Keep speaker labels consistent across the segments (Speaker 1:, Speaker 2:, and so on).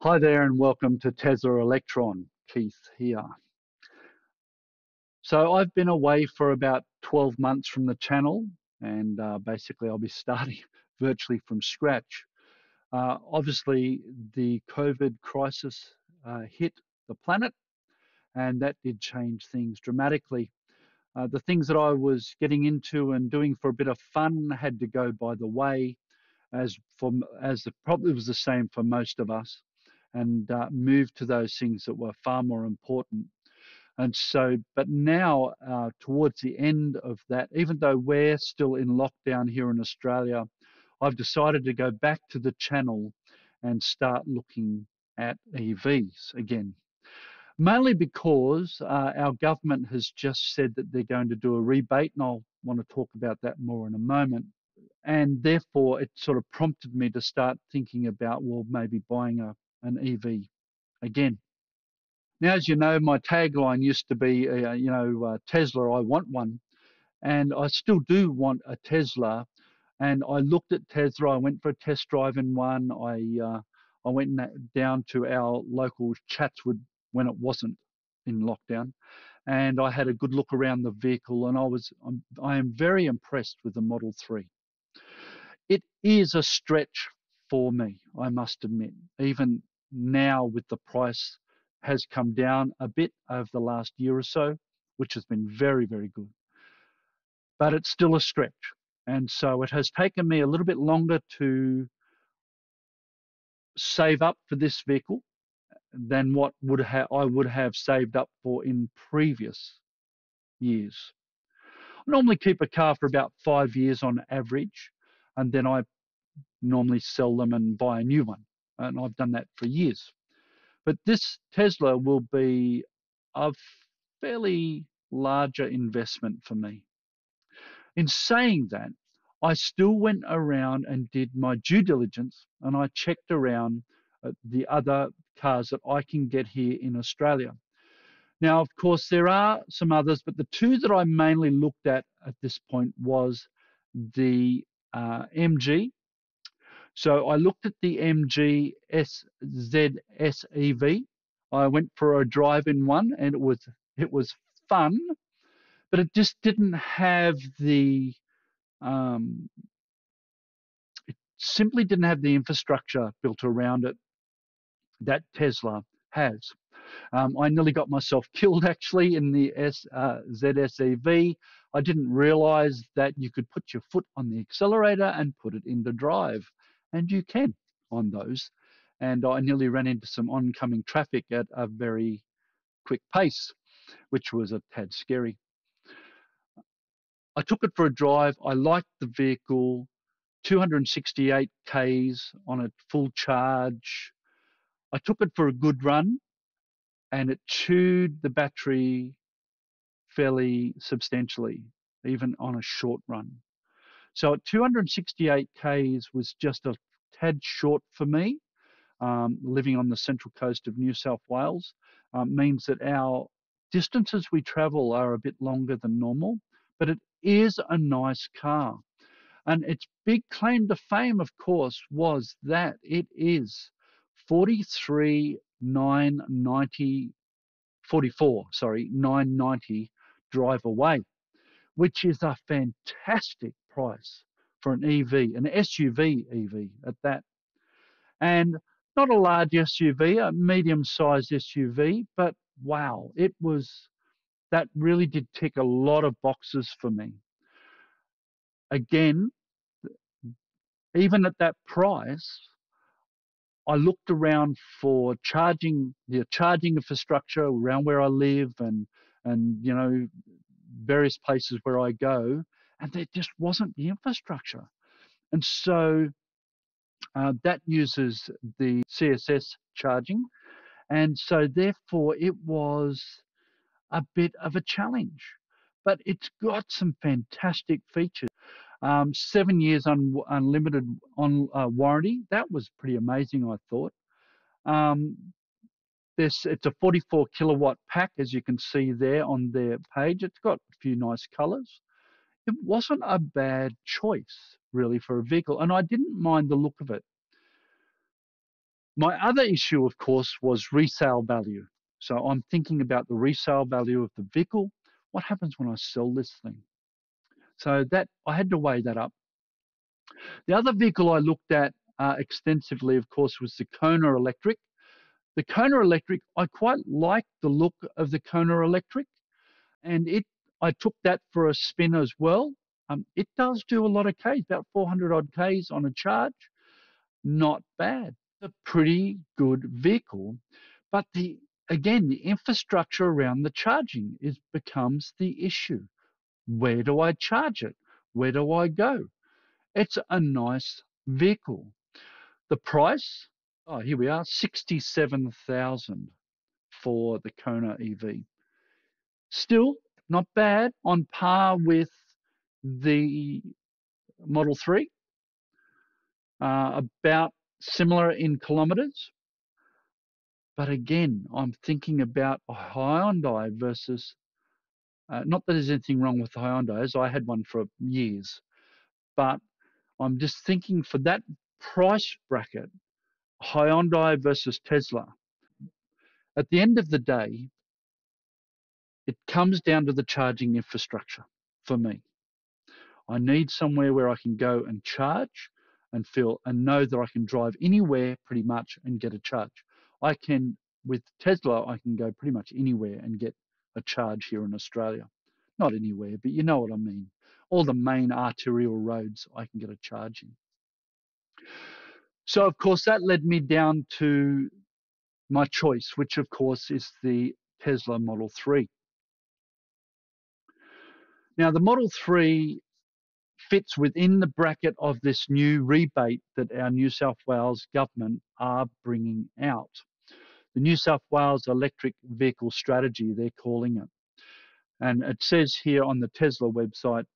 Speaker 1: Hi there and welcome to Tesla Electron. Keith here. So I've been away for about 12 months from the channel, and basically I'll be starting virtually from scratch. Obviously the COVID crisis hit the planet, and that did change things dramatically. The things that I was getting into and doing for a bit of fun had to go by the way, probably was the same for most of us, and moved to those things that were far more important. And so, but now towards the end of that, even though we're still in lockdown here in Australia, I've decided to go back to the channel and start looking at EVs again. Mainly because our government has just said that they're going to do a rebate, and I'll want to talk about that more in a moment. And therefore, it sort of prompted me to start thinking about, well, maybe buying an EV again. Now, as you know, my tagline used to be, Tesla, I want one. And I still do want a Tesla. And I looked at Tesla. I went for a test drive in one. I went down to our local Chatswood when it wasn't in lockdown, and I had a good look around the vehicle. And I am very impressed with the Model 3. It is a stretch for me, I must admit. Even now, with the price has come down a bit over the last year or so, which has been very, very good. But it's still a stretch. And so it has taken me a little bit longer to save up for this vehicle than what I would have saved up for in previous years. I normally keep a car for about 5 years on average, and then I normally sell them and buy a new one. And I've done that for years. But this Tesla will be a fairly larger investment for me. In saying that, I still went around and did my due diligence, and I checked around the other cars that I can get here in Australia. Now, of course, there are some others, but the two that I mainly looked at this point was the MG. So I looked at the MG ZS EV. I went for a drive in one, and it was fun, but it just didn't have um, simply didn't have the infrastructure built around it that Tesla has. I nearly got myself killed actually in the ZS EV. I didn't realize that you could put your foot on the accelerator and put it into drive, and you can on those. And I nearly ran into some oncoming traffic at a very quick pace, which was a tad scary. I took it for a drive. I liked the vehicle. 268 Ks on a full charge. I took it for a good run, and it chewed the battery fairly substantially, even on a short run. So at 268 Ks was just a tad short for me. Living on the central coast of New South Wales means that our distances we travel are a bit longer than normal, but it is a nice car. And its big claim to fame, of course, was that it is 990 drive away, which is a fantastic price for an EV, an SUV EV at that. And not a large SUV, a medium-sized SUV, but wow, that really did tick a lot of boxes for me. Again, even at that price, I looked around for the charging infrastructure around where I live, and various places where I go, and there just wasn't the infrastructure. And so that uses the CSS charging, and so therefore it was a bit of a challenge. But it's got some fantastic features. 7 years unlimited warranty. That was pretty amazing, I thought. It's a 44 kilowatt pack, as you can see there on their page. It's got a few nice colors. It wasn't a bad choice, really, for a vehicle, and I didn't mind the look of it. My other issue, of course, was resale value. So I'm thinking about the resale value of the vehicle. What happens when I sell this thing? So that I had to weigh that up. The other vehicle I looked at extensively, of course, was the Kona Electric. The Kona Electric, I quite like the look of the Kona Electric, and I took that for a spin as well. It does do a lot of Ks, about 400 odd Ks on a charge. Not bad. A pretty good vehicle, but again, the infrastructure around the charging becomes the issue. Where do I charge it? Where do I go? It's a nice vehicle. The price, oh, here we are, 67,000 for the Kona EV. Still not bad, on par with the Model 3, about similar in kilometers. But again, I'm thinking about a Hyundai versus, not that there's anything wrong with the Hyundais, I had one for years, but I'm just thinking for that price bracket, Hyundai versus Tesla. At the end of the day, it comes down to the charging infrastructure for me. I need somewhere where I can go and charge and feel and know that I can drive anywhere pretty much and get a charge. I can, with Tesla, I can go pretty much anywhere and get a charge here in Australia. Not anywhere, but you know what I mean. All the main arterial roads I can get a charge in. So, of course, that led me down to my choice, which, of course, is the Tesla Model 3. Now, the Model 3 fits within the bracket of this new rebate that our New South Wales government are bringing out. The New South Wales Electric Vehicle Strategy, they're calling it. And it says here on the Tesla website,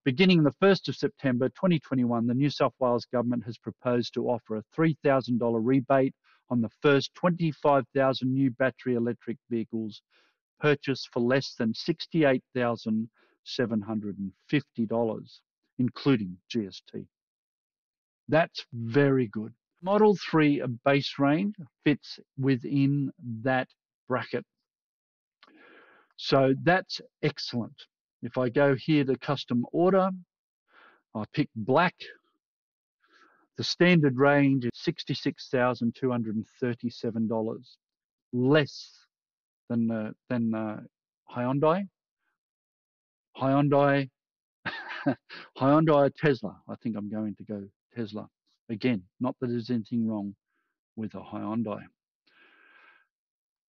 Speaker 1: beginning the 1st of September 2021, the New South Wales government has proposed to offer a $3,000 rebate on the first 25,000 new battery electric vehicles purchased for less than $68,750, including GST. That's very good. Model 3 base range fits within that bracket. So that's excellent. If I go here to custom order, I pick black. The standard range is $66,237, less than Hyundai. Hyundai, Hyundai, Tesla. I think I'm going to go Tesla again. Not that there's anything wrong with a Hyundai.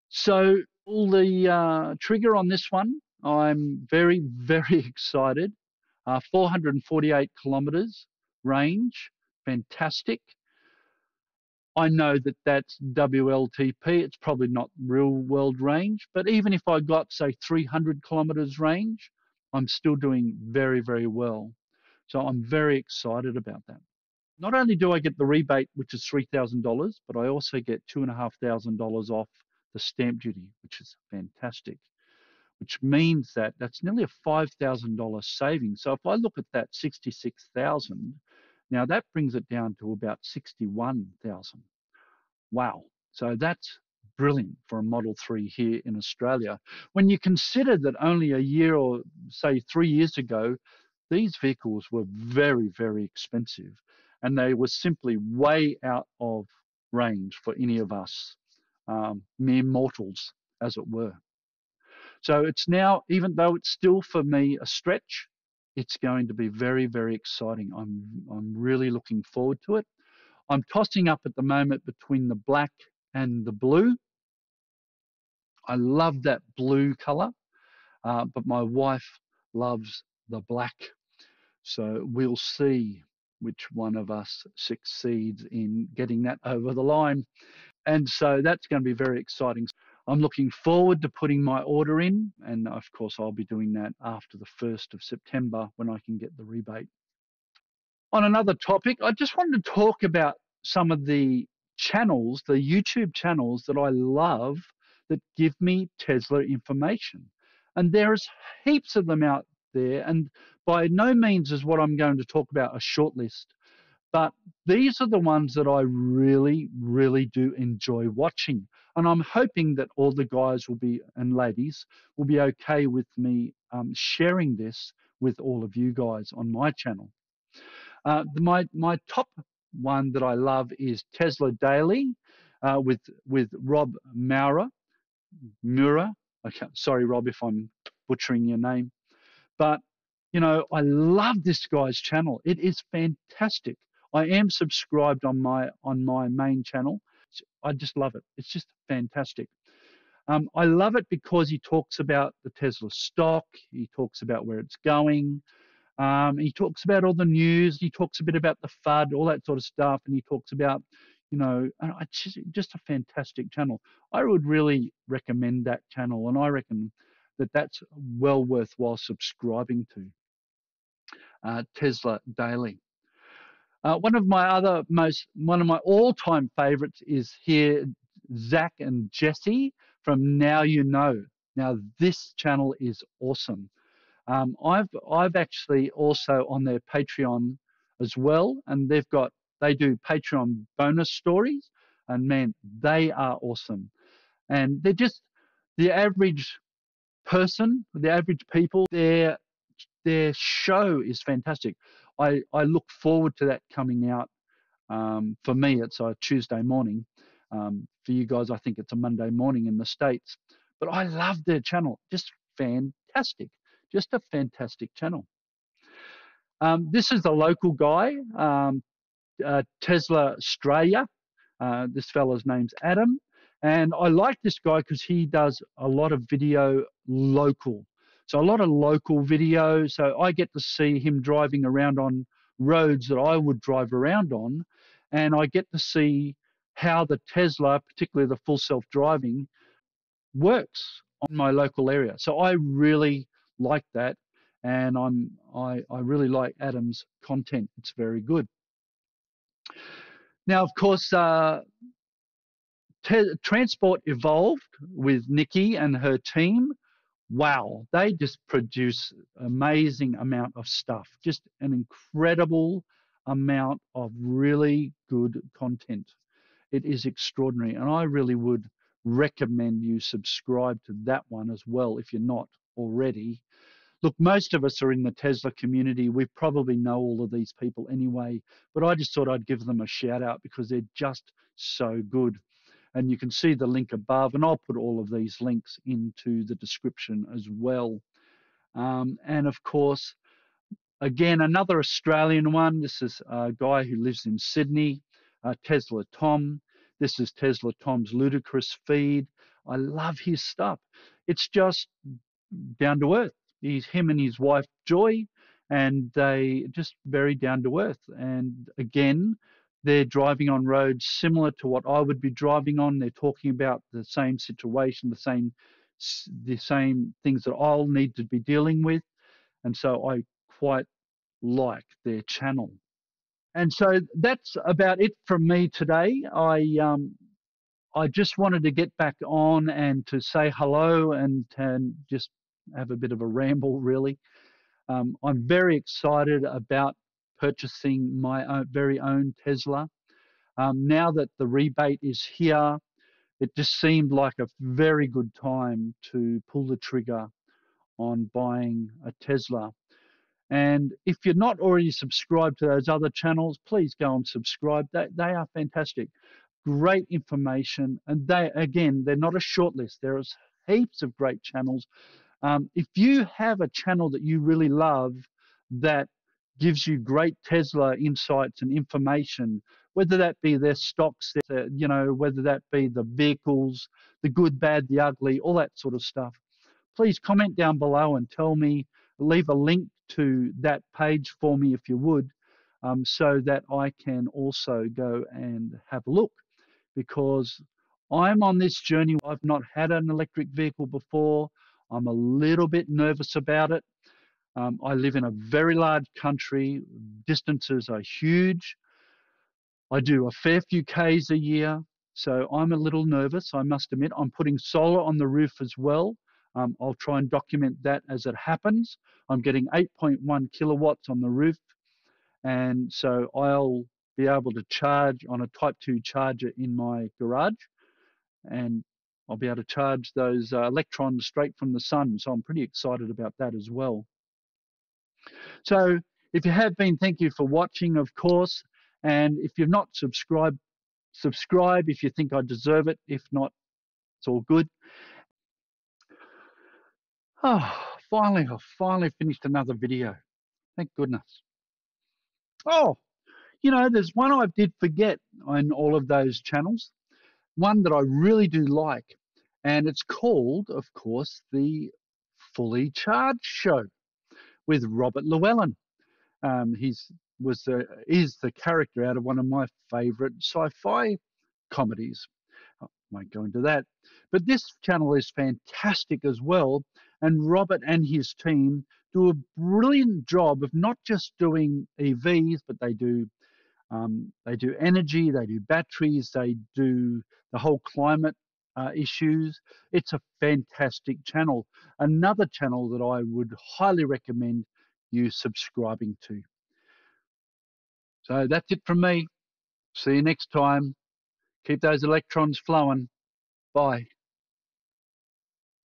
Speaker 1: So pull the trigger on this one. I'm very, very excited. 448 kilometers range, fantastic. I know that that's WLTP. It's probably not real world range, but even if I got, say, 300 kilometers range, I'm still doing very, very well. So I'm very excited about that. Not only do I get the rebate, which is $3,000, but I also get $2,500 off the stamp duty, which is fantastic, which means that that's nearly a $5,000 saving. So if I look at that 66,000, now that brings it down to about 61,000. Wow. So that's brilliant for a Model 3 here in Australia. When you consider that only a year or say 3 years ago, these vehicles were very, very expensive and they were simply way out of range for any of us, mere mortals, as it were. So it's now, even though it's still for me a stretch, it's going to be very, very exciting. I'm really looking forward to it. I'm tossing up at the moment between the black and the blue. I love that blue color, but my wife loves the black. So we'll see which one of us succeeds in getting that over the line. And so that's going to be very exciting. I'm looking forward to putting my order in. And of course, I'll be doing that after the 1st of September when I can get the rebate. On another topic, I just wanted to talk about some of the channels, the YouTube channels that I love that give me Tesla information. And there's heaps of them out there. And by no means is what I'm going to talk about a short list. But these are the ones that I really, really do enjoy watching. And I'm hoping that all the guys will be, and ladies, will be okay with me sharing this with all of you guys on my channel. My top one that I love is Tesla Daily with Rob Maurer. Mura. Okay, sorry, Rob, if I'm butchering your name. But, you know, I love this guy's channel. It is fantastic. I am subscribed on my main channel. I just love it. It's just fantastic. I love it because he talks about the Tesla stock. He talks about where it's going. He talks about all the news. He talks a bit about the FUD, all that sort of stuff. And he talks about, you know, just a fantastic channel. I would really recommend that channel. And I reckon that that's well worthwhile subscribing to. Tesla Daily. One of my all-time favorites is here, Zach and Jesse from Now You Know. Now this channel is awesome. I've actually also on their Patreon as well, and they do Patreon bonus stories, and man, they are awesome. And they're just the average person, the average people. Their show is fantastic. I look forward to that coming out. For me, it's a Tuesday morning. For you guys, I think it's a Monday morning in the States. But I love their channel. Just fantastic. Just a fantastic channel. This is the local guy, Tesla Australia. This fella's name's Adam. And I like this guy because he does a lot of video local. So a lot of local videos. So I get to see him driving around on roads that I would drive around on. And I get to see how the Tesla, particularly the full self-driving, works on my local area. So I really like that. And I really like Adam's content. It's very good. Now, of course, Transport Evolved with Nikki and her team. Wow, they just produce amazing amount of stuff. Just an incredible amount of really good content. It is extraordinary, and I really would recommend you subscribe to that one as well if you're not already. Look, most of us are in the Tesla community. We probably know all of these people anyway, but I just thought I'd give them a shout out because they're just so good. And you can see the link above, and I'll put all of these links into the description as well. And of course, again, another Australian one. This is a guy who lives in Sydney, Tesla Tom. This is Tesla Tom's Ludicrous Feed. I love his stuff. It's just down to earth. Him and his wife Joy, and they just very down to earth. And again, they're driving on roads similar to what I would be driving on. They're talking about the same situation, the same things that I'll need to be dealing with. And so I quite like their channel. And so that's about it from me today. I just wanted to get back on and to say hello and just have a bit of a ramble, really. I'm very excited about purchasing my very own Tesla. Now that the rebate is here, it just seemed like a very good time to pull the trigger on buying a Tesla. And if you're not already subscribed to those other channels, please go and subscribe. They are fantastic. Great information. And they're not a short list. There's heaps of great channels. If you have a channel that you really love that gives you great Tesla insights and information, whether that be their stocks, whether that be the vehicles, the good, bad, the ugly, all that sort of stuff, please comment down below and tell me, leave a link to that page for me if you would, so that I can also go and have a look, because I'm on this journey. I've not had an electric vehicle before. I'm a little bit nervous about it. I live in a very large country. Distances are huge. I do a fair few Ks a year, so I'm a little nervous, I must admit. I'm putting solar on the roof as well. I'll try and document that as it happens. I'm getting 8.1 kilowatts on the roof, and so I'll be able to charge on a Type 2 charger in my garage, and I'll be able to charge those electrons straight from the sun. So I'm pretty excited about that as well. So if you have been, thank you for watching, of course. And if you've not subscribed, subscribe if you think I deserve it. If not, it's all good. Oh, finally, I've finally finished another video. Thank goodness. Oh, you know, there's one I did forget on all of those channels, one that I really do like, and it's called, of course, the Fully Charged Show with Robert Llewellyn. Is the character out of one of my favourite sci-fi comedies. I won't go into that. But this channel is fantastic as well, and Robert and his team do a brilliant job of not just doing EVs, but they do energy, they do batteries, they do the whole climate issues. It's a fantastic channel. Another channel that I would highly recommend you subscribing to. So that's it from me. See you next time. Keep those electrons flowing. Bye.